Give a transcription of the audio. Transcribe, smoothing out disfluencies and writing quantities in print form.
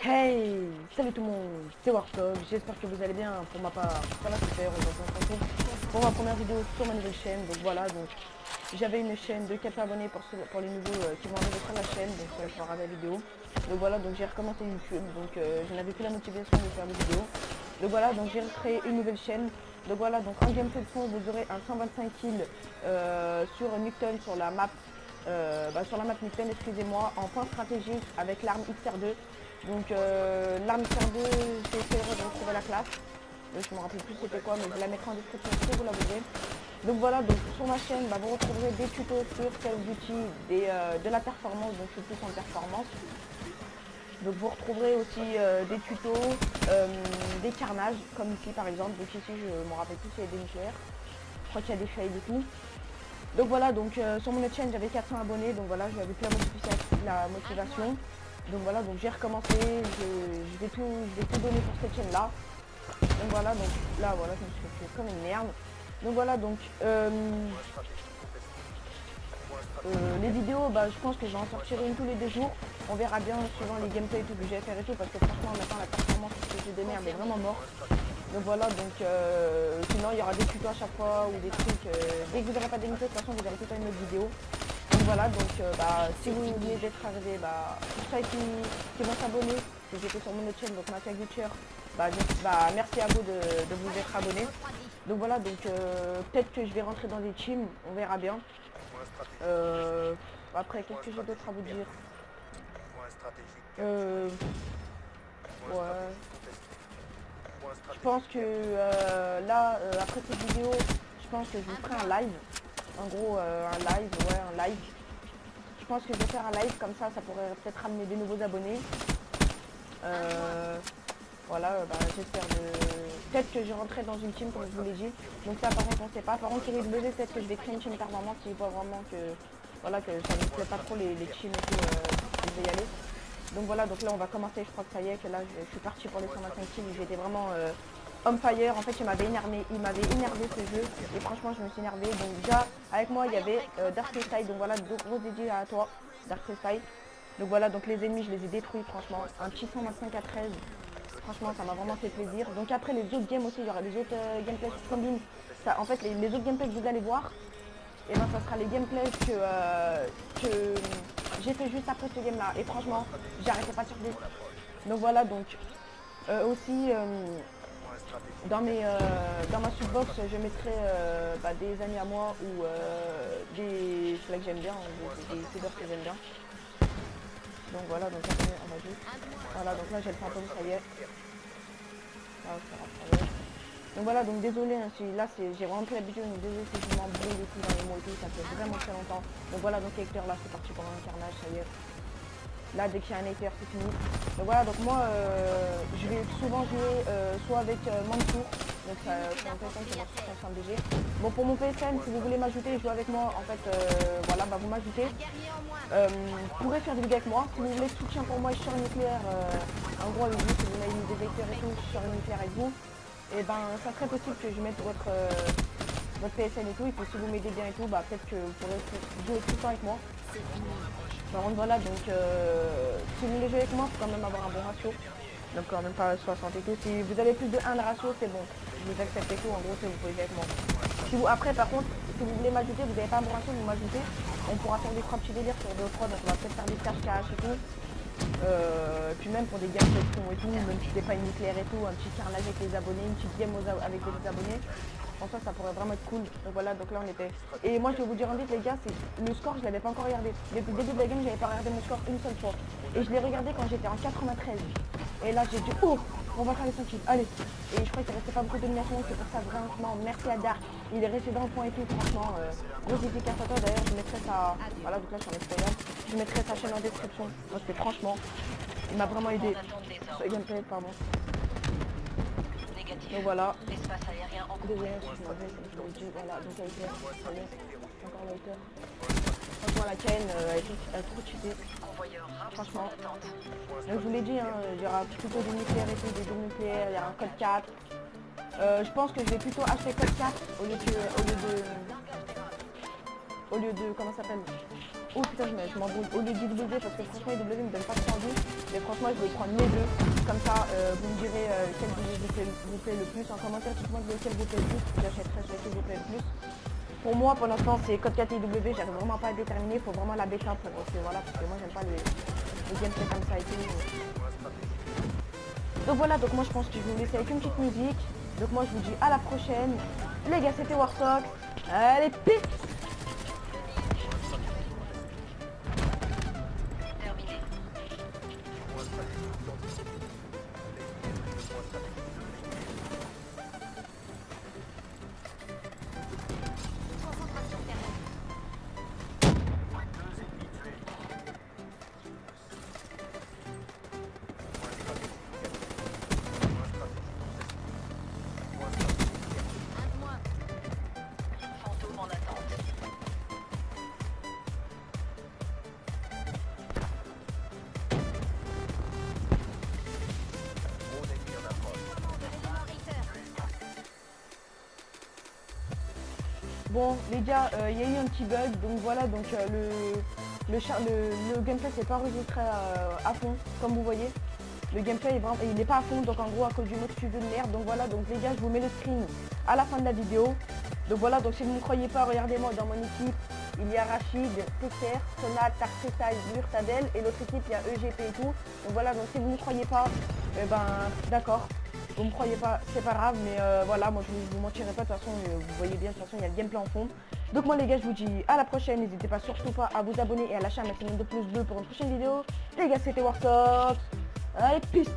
Hey, salut tout le monde, c'est Warthog, j'espère que vous allez bien. Pour ma part, ça va super, on va se rencontrer pour ma première vidéo sur ma nouvelle chaîne. Donc voilà, donc j'avais une chaîne de 4 abonnés pour les nouveaux qui vont arriver sur la chaîne, donc je ferai la vidéo. Donc voilà, donc j'ai recommencé YouTube, donc je n'avais plus la motivation de faire des vidéos. Donc voilà, donc j'ai recréé une nouvelle chaîne. Donc voilà, donc en gameplay de fond, vous aurez un 125 kills sur Nuketown sur la map. Sur la map Nuketown, excusez-moi, en point stratégique avec l'arme XR2. Donc l'arme XR2, j'ai essayé de retrouver la classe. Je me rappelle plus c'était quoi, mais je la mettrai en description si vous la voulez. Donc voilà, donc sur ma chaîne, vous retrouverez des tutos sur Call of Duty, de la performance, donc je suis plus en performance. Donc vous retrouverez aussi des tutos, des carnages, comme ici par exemple. Donc ici, je me rappelle plus s'il y a des nucléaires. Je crois qu'il y a des fails et tout. Donc voilà, donc sur mon autre chaîne j'avais 400 abonnés, donc voilà, j'avais plus la motivation. Donc voilà, donc j'ai recommencé, je vais tout donner pour cette chaîne là. Donc voilà, donc là voilà, je me suis fait comme une merde. Donc voilà, donc les vidéos, je pense que je vais en sortir une tous les 2 jours. On verra bien suivant les gameplays et tout que je vais faire et tout, parce que franchement maintenant la performance que j'ai de merde est vraiment morte. Donc voilà, donc sinon il y aura des tutos à chaque fois ou des trucs. Dès que vous n'aurez pas d'émission, de toute façon vous aurez tout le temps une autre vidéo. Donc voilà, donc si vous venez d'être arrivé, pour ceux qui vont s'abonner, que j'étais sur mon autre chaîne, donc Mathieu Butcher, merci à vous de vous être abonné. Donc voilà, donc peut-être que je vais rentrer dans des teams, on verra bien. Après, qu'est-ce que j'ai d'autre à vous dire? Ouais. Je pense que là, après cette vidéo, je pense que je vous ferai un live. En gros, un live. Je pense que je vais faire un live comme ça pourrait peut-être ramener des nouveaux abonnés. Voilà, j'espère peut-être que je rentrerai dans une team comme je vous l'ai dit. Donc ça par contre on sait pas. Par contre Kirill Buzzer, peut-être que je vais créer une team permanente s'il voit vraiment que voilà que ça ne me plaît pas trop les teams et tout, je vais y aller. Donc voilà, donc là on va commencer, je crois que ça y est, que là je suis parti pour les 125 kills, j'étais vraiment on fire. En fait il m'avait énervé ce jeu et franchement je me suis énervé. Donc déjà avec moi il y avait Darkseid, donc voilà, gros dédié à toi Darkseid. Donc voilà, donc les ennemis je les ai détruits franchement, un petit 125 à 13. Franchement, ça m'a vraiment fait plaisir. Donc après, les autres games aussi, il y aura des autres gameplays qui combinent. Ça, en fait, les autres gameplays que vous allez voir, et ça sera les gameplays que j'ai fait juste après ce game-là. Et franchement, j'arrêtais pas de survivre. Donc voilà, donc aussi dans ma subbox, je mettrai des amis à moi ou des ceux que j'aime bien, des youtubeurs que j'aime bien. Donc voilà, donc après, on va juste. Voilà, donc là j'ai le fantôme, ça y est. Donc voilà, donc désolé hein, si là j'ai vraiment plus l'habitude, donc désolé si je m'embrouille et tout dans les mots et tout, ça fait vraiment très longtemps. Donc voilà, donc Hector là c'est parti pour un carnage, ça y est. Là dès qu'il y a un hater c'est fini. Donc voilà, donc moi je vais souvent jouer soit avec Mansour, donc c'est un PSN qui est sur 500 DG. Bon pour mon PSN, si vous voulez m'ajouter et jouer avec moi, en fait voilà, vous m'ajoutez. Vous pourrez faire des vidéos avec moi. Si vous voulez soutien pour moi, je suis sur nucléaire. En gros avec vous, si vous avez des vecteurs et tout, je suis sur nucléaire avec vous. Et ça serait possible que je mette votre PSN et tout. Et puis si vous m'aidez bien et tout, peut-être que vous pourrez jouer tout le temps avec moi. Par contre voilà, donc si vous voulez jouer avec moi, il faut quand même avoir un bon ratio. Donc quand même pas 60 et tout. Si vous avez plus de 1 de ratio, c'est bon. Je vous accepte et tout. En gros, vous pouvez jouer avec moi. Après par contre, si vous voulez m'ajouter, vous n'avez pas un bon ratio, vous m'ajoutez. On pourra faire des 3 petits délires sur 2-3, donc on va peut-être faire des cache-cache et tout. Puis même pour des gameplays et tout, même si c'est pas une nucléaire et tout, un petit carnage avec les abonnés, une petite game avec les abonnés. En ça pourrait vraiment être cool. Donc voilà, donc là on était. Et moi je vais vous dire en vite les gars, c'est le score je l'avais pas encore regardé. Depuis le début de la game j'avais pas regardé mon score une seule fois. Et je l'ai regardé quand j'étais en 93. Et là j'ai dit oh on va faire les 5 kills, allez. Et je crois qu'il restait pas beaucoup de domination, c'est pour ça vraiment merci à Dark. Il est resté dans le point et tout, franchement. Gros dédicace à toi d'ailleurs, je mettrai sa. Voilà donc là je suis en expérience. Je mettrai sa chaîne en description. Parce que franchement, il m'a vraiment aidé. Ce gameplay, pardon. Donc voilà. Désolé si je m'avais, comme je l'ai dit, voilà, donc avec ça y est, encore l'auteur. Franchement la chaîne, elle est trop cheatée. Franchement. Donc je vous l'ai dit, hein, il y aura plutôt des nucléaires et tout, des deux nucléaires, il y aura un code 4. Je pense que je vais plutôt acheter code 4 au lieu de comment ça s'appelle, Oh putain, je m'embrouille. Au lieu d'IW, parce que franchement, IW me donne pas trop envie. Mais franchement, je vais prendre les deux. Comme ça, vous me direz quel vous plaît le plus en commentaire. Dites-moi lequel vous plaît le plus. J'achèterai celui qui vous plaît le plus. Pour moi, pour l'instant, c'est code 4 IW. J'arrive vraiment pas à déterminer. Il faut vraiment la bêta pour voilà, parce que moi, j'aime pas les gameplay comme ça et tout. Donc voilà, donc moi, je pense que je vais vous laisser avec une petite musique. Donc moi, je vous dis à la prochaine. Les gars, c'était Warsox. Allez, peace. Bon les gars, il y a eu un petit bug, donc voilà, donc le gameplay c'est pas enregistré à fond, comme vous voyez. Le gameplay il n'est pas à fond, donc en gros à cause du mode studio de merde. Donc voilà, donc les gars, je vous mets le screen à la fin de la vidéo. Donc voilà, donc si vous ne croyez pas, regardez-moi dans mon équipe, il y a Rachid, Teker, Sonat, Tartesai, Murtadel, et l'autre équipe il y a EGP et tout. Donc voilà, donc si vous ne croyez pas, eh ben d'accord. Vous me croyez pas, c'est pas grave, mais voilà, moi je vous mentirai pas, de toute façon, vous voyez bien, de toute façon, il y a le gameplay en fond. Donc moi les gars, je vous dis à la prochaine, n'hésitez pas surtout pas à vous abonner et à lâcher un maximum de pouces bleus pour une prochaine vidéo. Les gars, c'était Warsox, allez, peace.